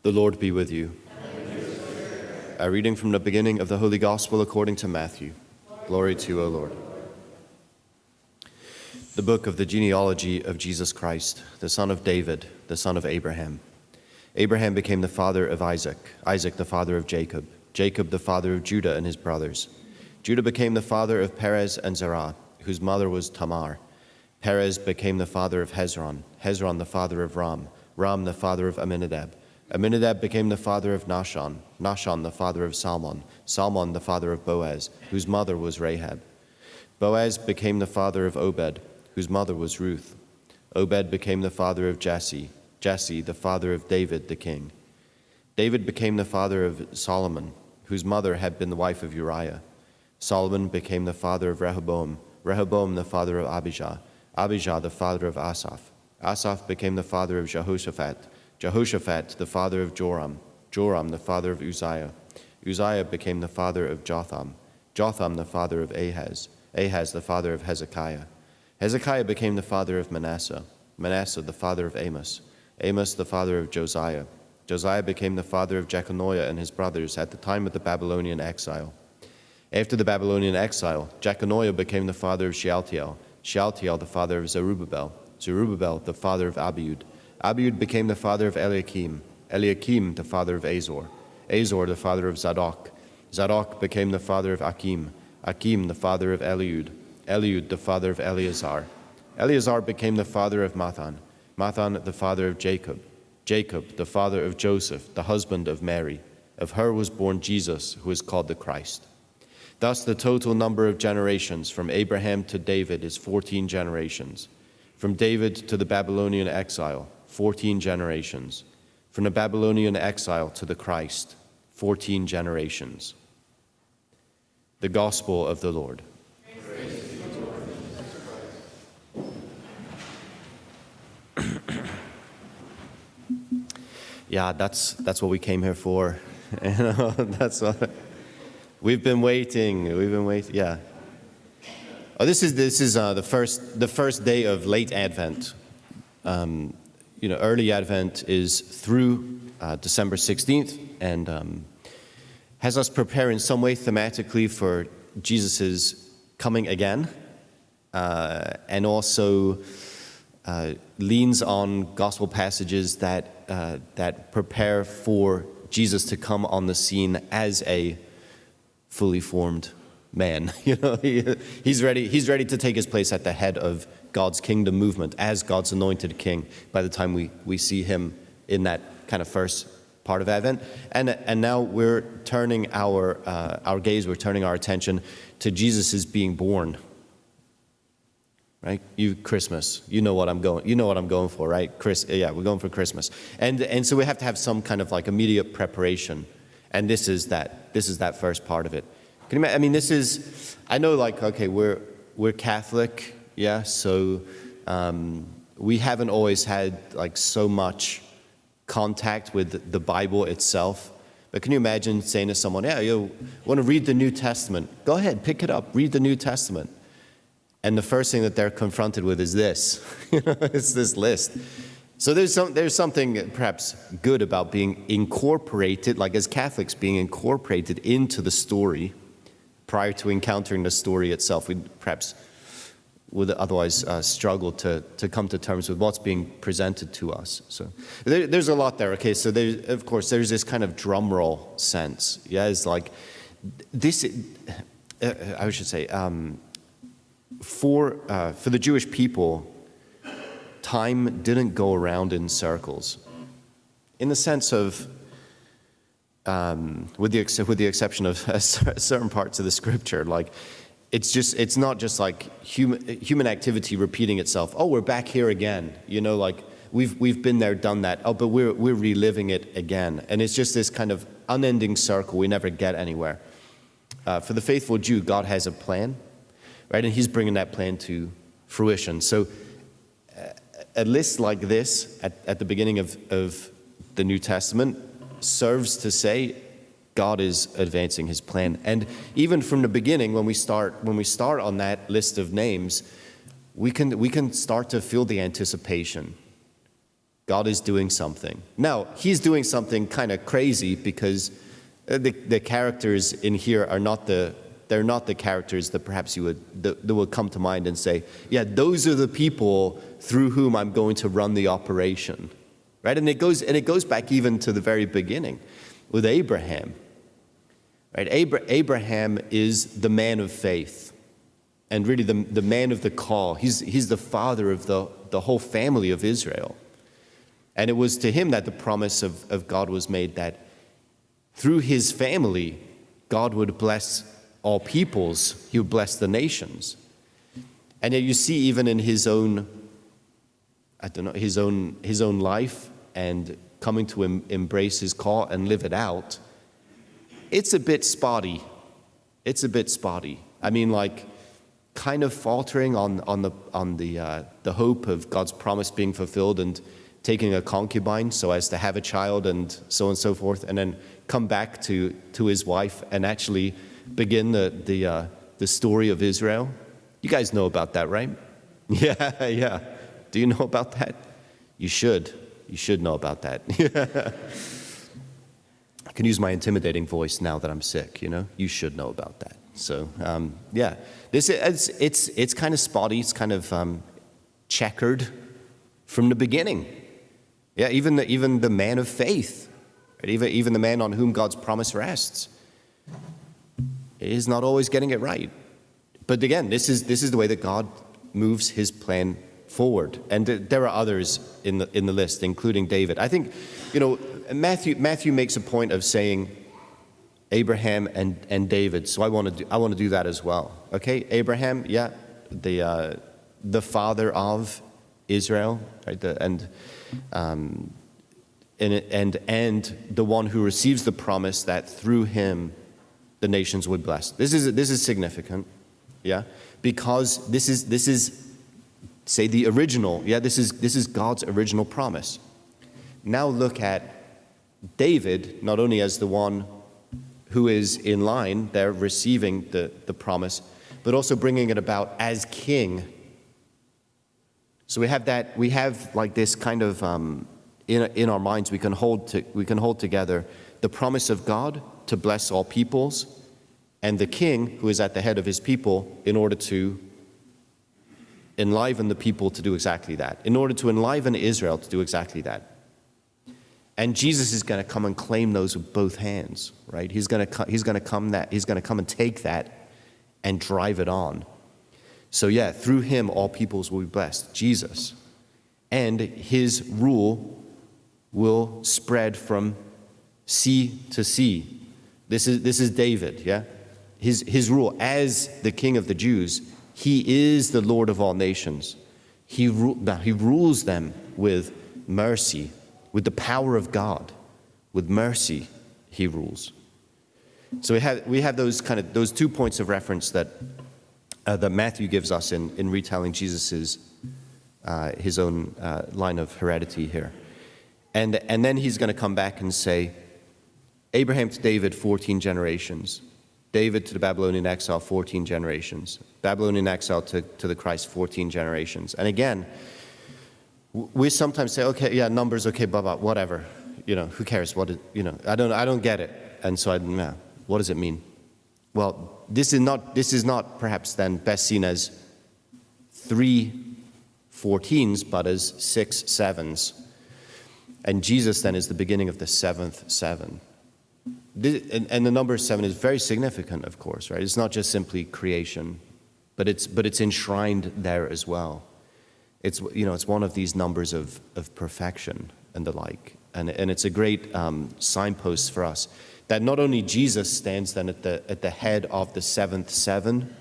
The Lord be with you. A reading from the beginning of the Holy Gospel according to Matthew. Glory to you, O Lord. The book of the genealogy of Jesus Christ, the son of David, the son of Abraham. Abraham became the father of Isaac, Isaac the father of Jacob, Jacob the father of Judah and his brothers. Judah became the father of Perez and Zerah, whose mother was Tamar. Perez became the father of Hezron, Hezron the father of Ram, Ram the father of Amminadab. Amminadab became the father of Nahshon, Nahshon the father of Salmon, Salmon the father of Boaz, whose mother was Rahab. Boaz became the father of Obed, whose mother was Ruth. Obed became the father of Jesse, Jesse the father of David the king. David became the father of Solomon, whose mother had been the wife of Uriah. Solomon became the father of Rehoboam, Rehoboam the father of Abijah, Abijah the father of Asaph. Asaph became the father of Jehoshaphat, Jehoshaphat the father of Joram, Joram the father of Uzziah. Uzziah became the father of Jotham, Jotham the father of Ahaz, Ahaz the father of Hezekiah. Hezekiah became the father of Manasseh, Manasseh the father of Amos, Amos the father of Josiah. Josiah became the father of Jeconiah and his brothers at the time of the Babylonian exile. After the Babylonian exile, Jeconiah became the father of Shealtiel, Shealtiel the father of Zerubbabel, Zerubbabel the father of Abiud. Abiud became the father of Eliakim, Eliakim the father of Azor, Azor the father of Zadok. Zadok became the father of Akim, Akim the father of Eliud, Eliud the father of Eleazar. Eleazar became the father of Mathan, Mathan the father of Jacob, Jacob the father of Joseph, the husband of Mary. Of her was born Jesus, who is called the Christ. Thus the total number of generations from Abraham to David is 14 generations. From David to the Babylonian exile, 14 generations. From the Babylonian exile to the Christ, 14 generations. The Gospel of the Lord. Praise to you, Lord Jesus Christ. Yeah, that's what we came here for. That's what we've been waiting. Yeah. Oh, this is the first day of late Advent. Early Advent is through December 16th and has us prepare in some way thematically for Jesus' coming again, and also leans on gospel passages that prepare for Jesus to come on the scene as a fully formed man. He's ready to take his place at the head of God's kingdom movement as God's anointed king by the time we see him in that kind of first part of Advent. And now we're turning our gaze, we're turning our attention to Jesus' being born. Right? Christmas. You know what I'm going for, right? We're going for Christmas. And so we have to have some kind of like immediate preparation. And this is that first part of it. Can you imagine? I mean, I know, like, okay, we're Catholic, yeah, so we haven't always had like so much contact with the Bible itself. But can you imagine saying to someone, yeah, you want to read the New Testament? Go ahead, pick it up, read the New Testament. And the first thing that they're confronted with is this, it's this list. So there's something perhaps good about being incorporated, like as Catholics, being incorporated into the story prior to encountering the story itself. We perhaps would otherwise struggle to come to terms with what's being presented to us. So there's a lot there. Okay, so there's this kind of drum roll sense. Yeah, it's like this. I should say for the Jewish people, time didn't go around in circles, in the sense of, with the exception of certain parts of the scripture, like it's not just like human activity repeating itself. Oh, we're back here again. Like we've been there, done that. Oh, but we're reliving it again, and it's just this kind of unending circle. We never get anywhere. For the faithful Jew, God has a plan, right, and He's bringing that plan to fruition. So a list like this at the beginning of the New Testament serves to say God is advancing His plan. And even from the beginning, when we start on that list of names, we can start to feel the anticipation. God is doing something. Now, he's doing something kind of crazy because the characters in here are they're not the characters that perhaps that would come to mind and say, yeah, those are the people through whom I'm going to run the operation, right? And it goes back even to the very beginning with Abraham, right? Abraham is the man of faith and really the man of the call. He's the father of the whole family of Israel. And it was to him that the promise of God was made, that through his family, God would bless all peoples. He would bless the nations. And yet you see even in his own life and coming to embrace his call and live it out, it's a bit spotty. I mean, like, kind of faltering on the hope of God's promise being fulfilled, and taking a concubine so as to have a child and so on and so forth, and then come back to his wife and actually begin the story of Israel. You guys know about that, right? Yeah. Do you know about that? You should know about that. I can use my intimidating voice now that I'm sick, You should know about that. So, yeah. It's kind of spotty. It's kind of checkered from the beginning. Yeah, even the man of faith, right? Even the man on whom God's promise rests, is not always getting it right. But again, this is the way that God moves his plan forward. And there are others in the list, including David. I think, Matthew makes a point of saying Abraham and David. So I want to do that as well. Okay, Abraham, yeah, the father of Israel, right? And the one who receives the promise that through him the nations would bless. This is significant, yeah, because this is say the original, yeah, this is God's original promise. Now look at David, not only as the one who is in line there receiving the promise, but also bringing it about as king. So we have like this kind of in our minds, we can hold together the promise of God to bless all peoples, and the king who is at the head of his people in order to enliven the people to do exactly that, in order to enliven Israel to do exactly that. And Jesus is going to come and claim those with both hands, right? He's going to come and take that and drive it on. So yeah, through him all peoples will be blessed, Jesus. And his rule will spread from sea to sea. This is David, yeah? His rule as the king of the Jews, he is the Lord of all nations. He rules them with mercy, with the power of God. With mercy, he rules. So we have those 2 points of reference that Matthew gives us in retelling Jesus's his own line of heredity here, and then he's going to come back and say, Abraham to David 14 generations, David to the Babylonian exile 14 generations, Babylonian exile to the Christ 14 generations. And again, we sometimes say, okay, yeah, numbers, okay, blah blah, whatever, who cares? I don't get it, and so what does it mean? Well, this is not perhaps then best seen as 3 14s, but as 6 7s. And Jesus then is the beginning of the 7th 7. And the number 7 is very significant, of course, right? It's not just simply creation, but it's enshrined there as well. It's one of these numbers of perfection and the like, and it's a great signpost for us that not only Jesus stands then at the head of the 7th 7,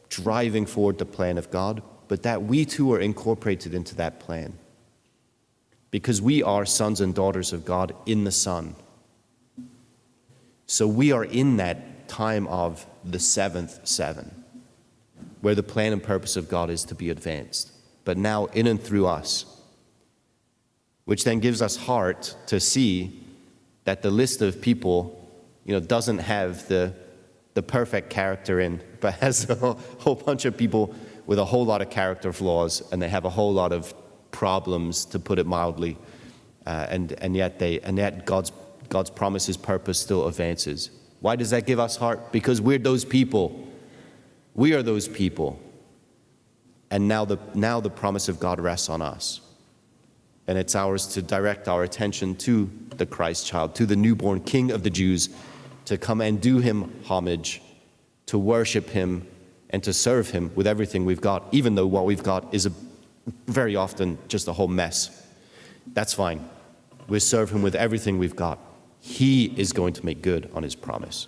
driving forward the plan of God, but that we too are incorporated into that plan, because we are sons and daughters of God in the Son. So we are in that time of the 7th 7, where the plan and purpose of God is to be advanced, but now in and through us, which then gives us heart to see that the list of people, doesn't have the perfect character in, but has a whole bunch of people with a whole lot of character flaws, and they have a whole lot of problems, to put it mildly, and yet God's promise, His purpose still advances. Why does that give us heart? Because we're those people. We are those people. And now the promise of God rests on us. And it's ours to direct our attention to the Christ child, to the newborn King of the Jews, to come and do Him homage, to worship Him, and to serve Him with everything we've got, even though what we've got is very often just a whole mess. That's fine. We'll serve Him with everything we've got. He is going to make good on His promise.